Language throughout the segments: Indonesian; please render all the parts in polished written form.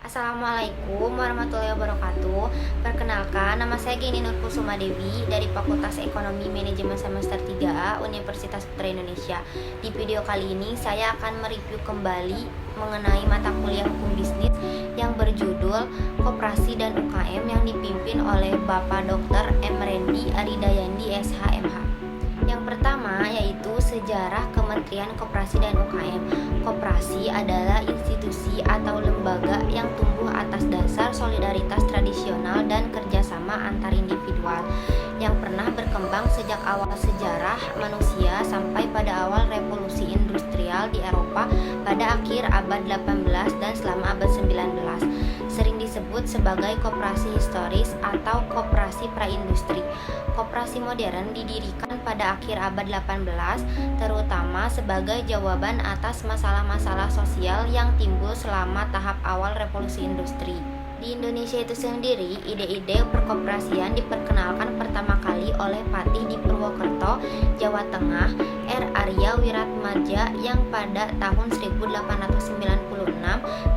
Assalamualaikum warahmatullahi wabarakatuh. Perkenalkan, nama saya Geni Nurkusuma Dewi dari Fakultas Ekonomi Manajemen Semester 3A Universitas Putra Indonesia. Di video kali ini saya akan mereview kembali mengenai mata kuliah Hukum Bisnis yang berjudul Koperasi dan UKM yang dipimpin oleh Bapak Dr. M. Rendi Aridayandi SHMH. Yang pertama yaitu sejarah Kementerian Koperasi dan UKM. Koperasi adalah institusi atau lembaga yang tumbuh atas dasar solidaritas tradisional dan kerjasama antar individual yang pernah berkembang sejak awal sejarah manusia sampai pada awal revolusi industrial di Eropa pada akhir abad 18 dan selama abad 19. Sering disebut sebagai koperasi historis atau koperasi praindustri. Koperasi modern didirikan pada akhir abad 18 terutama sebagai jawaban atas masalah-masalah sosial yang timbul selama tahap awal revolusi industri. Di Indonesia itu sendiri, ide-ide perkoperasian diperkenalkan pertama kali oleh Patih di Purwokerto, Jawa Tengah, R. Arya Wiratmadja yang pada tahun 1896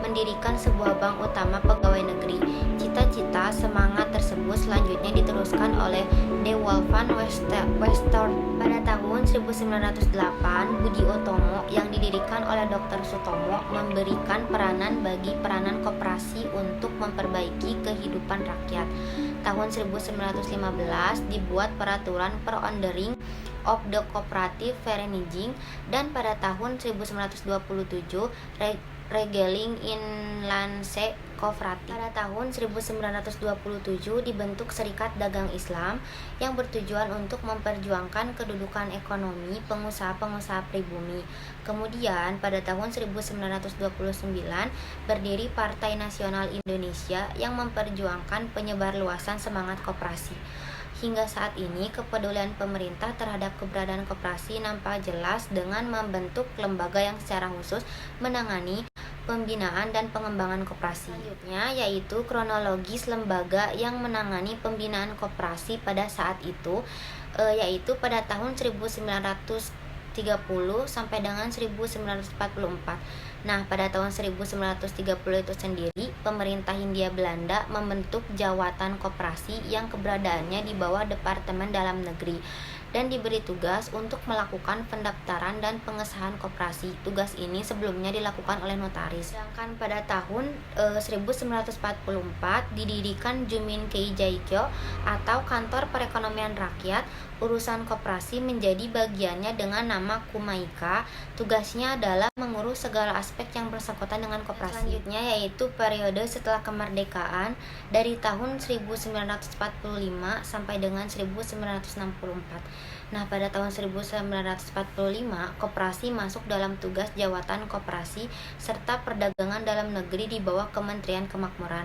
mendirikan sebuah bank utama pegawai negeri. Cita-cita semangat tersebut selanjutnya diteruskan oleh D. Wolfgang Western. Pada tahun 1908, Budi Utomo yang didirikan oleh Dr. Sutomo memberikan peranan bagi peranan koperasi untuk memperbaiki kehidupan rakyat. Tahun 1915 dibuat peraturan Perordering of the Cooperative Vereniging dan pada tahun 1927 Regeling Inlandse Cooperative. Pada tahun 1927 dibentuk Serikat Dagang Islam yang bertujuan untuk memperjuangkan kedudukan ekonomi pengusaha-pengusaha pribumi. Kemudian pada tahun 1929 berdiri Partai Nasional Indonesia yang memperjuangkan penyebarluasan semangat koperasi. Hingga saat ini, kepedulian pemerintah terhadap keberadaan koperasi nampak jelas dengan membentuk lembaga yang secara khusus menangani pembinaan dan pengembangan koperasi. Selanjutnya yaitu kronologis lembaga yang menangani pembinaan koperasi pada saat itu, yaitu pada tahun 1930 sampai dengan 1944. Nah, pada tahun 1930 itu sendiri, pemerintah Hindia Belanda membentuk Jawatan Koperasi yang keberadaannya di bawah Departemen Dalam Negeri dan diberi tugas untuk melakukan pendaftaran dan pengesahan koperasi. Tugas ini sebelumnya dilakukan oleh notaris. Sedangkan pada tahun 1944 didirikan Juminkei Jaikyo atau Kantor Perekonomian Rakyat. Urusan koperasi menjadi bagiannya dengan nama Kumaika. Tugasnya adalah mengurus segala aspek yang bersangkutan dengan koperasi. Selanjutnya yaitu periode setelah kemerdekaan dari tahun 1945 sampai dengan 1964. Nah, pada tahun 1945 koperasi masuk dalam tugas Jawatan Koperasi serta Perdagangan Dalam Negeri di bawah Kementerian Kemakmuran.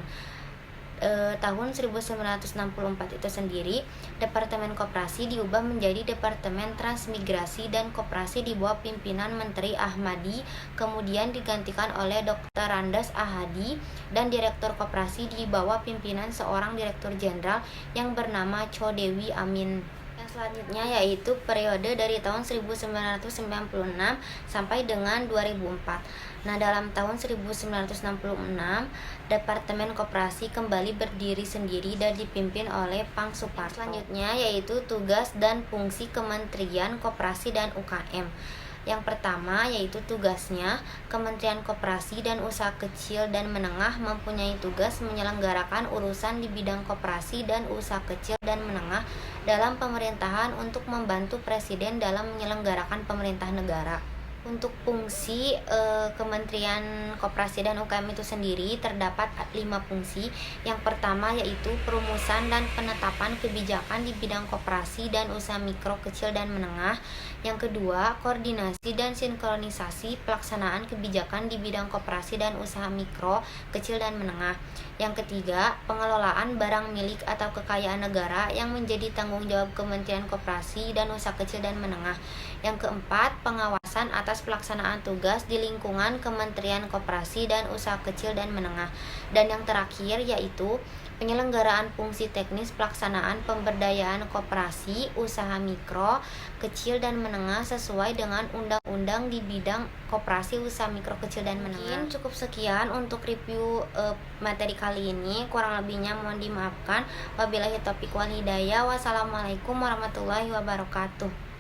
Tahun 1964 itu sendiri, Departemen Koperasi diubah menjadi Departemen Transmigrasi dan Koperasi di bawah pimpinan Menteri Ahmadi, kemudian digantikan oleh Dr. Randas Ahadi, dan Direktur Koperasi di bawah pimpinan seorang Direktur Jenderal yang bernama Cho Dewi Amin. Yang selanjutnya yaitu periode dari tahun 1996 sampai dengan 2004. Nah, dalam tahun 1966, Departemen Koperasi kembali berdiri sendiri dan dipimpin oleh Pang Suparto. Selanjutnya yaitu tugas dan fungsi Kementerian Koperasi dan UKM. Yang pertama yaitu tugasnya, Kementerian Koperasi dan Usaha Kecil dan Menengah mempunyai tugas menyelenggarakan urusan di bidang koperasi dan usaha kecil dan menengah dalam pemerintahan untuk membantu Presiden dalam menyelenggarakan pemerintah negara. Untuk fungsi Kementerian Koperasi dan UKM itu sendiri terdapat 5 fungsi. Yang pertama yaitu perumusan dan penetapan kebijakan di bidang koperasi dan usaha mikro, kecil, dan menengah. Yang kedua, koordinasi dan sinkronisasi pelaksanaan kebijakan di bidang koperasi dan usaha mikro, kecil, dan menengah. Yang ketiga, pengelolaan barang milik atau kekayaan negara yang menjadi tanggung jawab Kementerian Koperasi dan Usaha Kecil dan Menengah. Yang keempat, pengawasan pengawasan atas pelaksanaan tugas di lingkungan Kementerian Koperasi dan Usaha Kecil dan Menengah. Dan yang terakhir yaitu penyelenggaraan fungsi teknis pelaksanaan pemberdayaan koperasi, usaha mikro, kecil dan menengah sesuai dengan undang-undang di bidang koperasi, usaha mikro, kecil dan menengah. Mungkin cukup sekian untuk review materi kali ini. Kurang lebihnya mohon dimaafkan. Wabillahi taufiq wal hidayah. Wassalamualaikum warahmatullahi wabarakatuh.